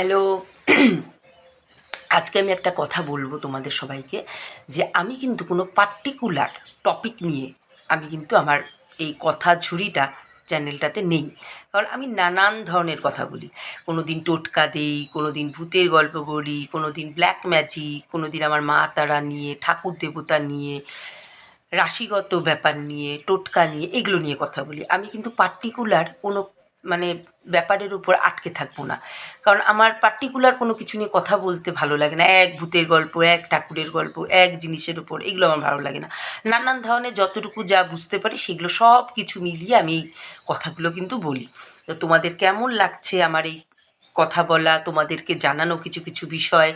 Hello. আজকে আমি একটা কথা বলবো তোমাদের সবাইকে, যে আমি কিন্তু কোনো পার্টিকুলার টপিক নিয়ে আমি কিন্তু আমার এই কথা ঝুড়িটা চ্যানেলটাতে নেই। কারণ আমি নানান ধরনের কথা বলি। কোনো দিন টোটকা দেই, কোনো দিন ভূতের গল্প বলি, কোনো দিন ব্ল্যাক ম্যাজিক, কোনো দিন আমার মা তারা নিয়ে, ঠাকুর দেবতা নিয়ে, রাশিগত ব্যাপার নিয়ে, টোটকা নিয়ে, এগুলো নিয়ে কথা বলি। আমি কিন্তু পার্টিকুলার কোনো মানে ব্যাপারের উপর আটকে থাকবো না। কারণ আমার পার্টিকুলার কোনো কিছু নিয়ে কথা বলতে ভালো লাগে না। এক ভূতের গল্প, এক ঠাকুরের গল্প, এক জিনিসের উপর, এগুলো আমার ভালো লাগে না। নানান ধরনের যতটুকু যা বুঝতে পারি সেগুলো সব কিছু মিলিয়ে আমি এই কথাগুলো কিন্তু বলি। তো তোমাদের কেমন লাগছে আমার এই কথা বলা, তোমাদেরকে জানানো কিছু কিছু বিষয়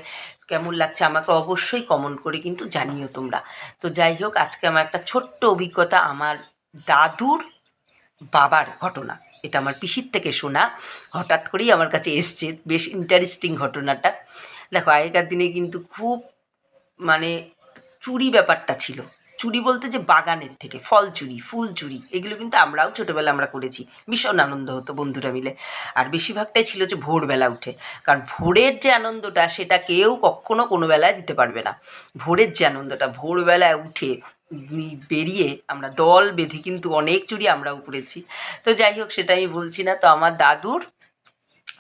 কেমন লাগছে আমাকে অবশ্যই কমেন্ট করে কিন্তু জানিও তোমরা। তো যাই হোক, আজকে আমার একটা ছোট্ট অভিজ্ঞতা, আমার দাদুর বাবার ঘটনা। এটা আমার পিসির থেকে শোনা, হঠাৎ করেই আমার কাছে এসছে। বেশ ইন্টারেস্টিং ঘটনাটা। দেখো, আগেকার দিনে কিন্তু খুব মানে চুরি ব্যাপারটা ছিল। চুরি বলতে যে বাগানের থেকে ফল চুরি, ফুল চুরি, এগুলো কিন্তু আমরাও ছোটোবেলায় আমরা করেছি। ভীষণ আনন্দ হতো বন্ধুরা মিলে। আর বেশিরভাগটাই ছিল যে ভোরবেলা উঠে, কারণ ভোরের যে আনন্দটা সেটা কেউ কখনো কোনো বেলায় দিতে পারবে না। ভোরের যে আনন্দটা, ভোরবেলায় উঠে বেরিয়ে আমরা দল বেঁধে কিন্তু অনেক চুরি আমরাও করেছি। তো যাই হোক, সেটা আমি বলছি না। তো আমার দাদুর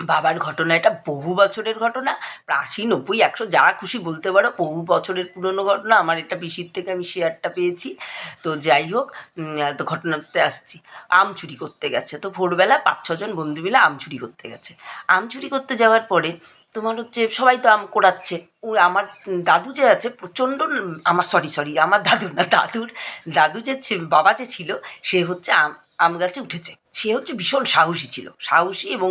বাবার ঘটনা, এটা বহু বছরের ঘটনা। ৮০, ৯০, ১০০ যা খুশি বলতে পারো, বহু বছরের পুরনো ঘটনা। আমার এটা পিসির থেকে আমি শেয়ারটা পেয়েছি। তো যাই হোক, তো ঘটনাতে আসছি। আম চুরি করতে গেছে, তো ভোরবেলা ৫-৬ জন বন্ধু মিলে আম চুরি করতে গেছে। আম চুরি করতে যাওয়ার পরে তোমার হচ্ছে সবাই তো আম কোড়াচ্ছে। আমার দাদু যে আছে প্রচণ্ড, আমার সরি আমার দাদু না, দাদু যে বাবা যে ছিল, সে হচ্ছে আম গাছে উঠেছে। সে হচ্ছে ভীষণ সাহসী ছিল, সাহসী এবং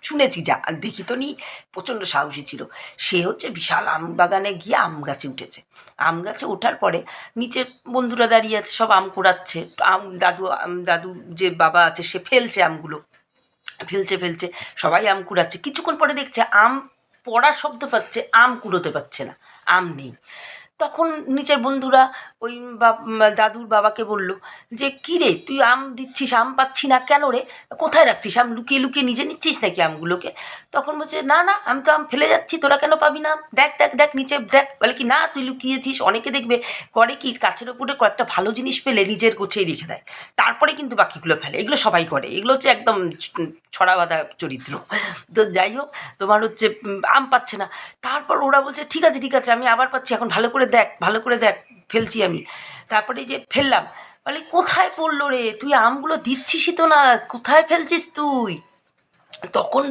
শুনেছি, যা দেখি তো নি, প্রচণ্ড সাহসী ছিল। সে হচ্ছে বিশাল আম বাগানে গিয়ে আম গাছে উঠেছে। আম গাছে ওঠার পরে নিচে বন্ধুরা দাঁড়িয়ে আছে, সব আম কুড়াচ্ছে। দাদু যে বাবা আছে সে ফেলছে আমগুলো, ফেলছে, সবাই আম কুড়াচ্ছে। কিছুক্ষণ পরে দেখছে আম পড়ার শব্দ পাচ্ছে, আম কুড়োতে পারছে না, আম নেই। তখন নিচের বন্ধুরা ওই দাদুর বাবাকে বলল যে, কী রে, তুই আম দিচ্ছিস, আম পাচ্ছি না কেন রে? কোথায় রাখছিস? আম লুকিয়ে লুকিয়ে নিজে নিচ্ছিস নাকি আমগুলোকে? তখন বলছে, না না, আমি তো আম ফেলে যাচ্ছি, তোরা কেন পাবি না? দেখ দেখ দেখ, নিচে দেখ। বলে কি, না তুই লুকিয়েছিস। অনেকে দেখবে করে কি, গাছের ওপরে কয়েকটা ভালো জিনিস পেলে নিজের গোছেই রেখে দেয়, তারপরে কিন্তু বাকিগুলো ফেলে। এগুলো সবাই করে, এগুলো হচ্ছে একদম ছড়া বাঁধা চরিত্র। তো যাই হোক, তোমার হচ্ছে আম পাচ্ছে না। তারপর ওরা বলছে, ঠিক আছে, আমি আবার পাচ্ছি, এখন ভালো করে দেখ, ফেলছি আমি। তারপরে এই যে ফেললাম, বলে কোথায় পড়লো রে? তুই আমগুলো দিচ্ছিসই তো না, কোথায় ফেলছিস তুই? তখন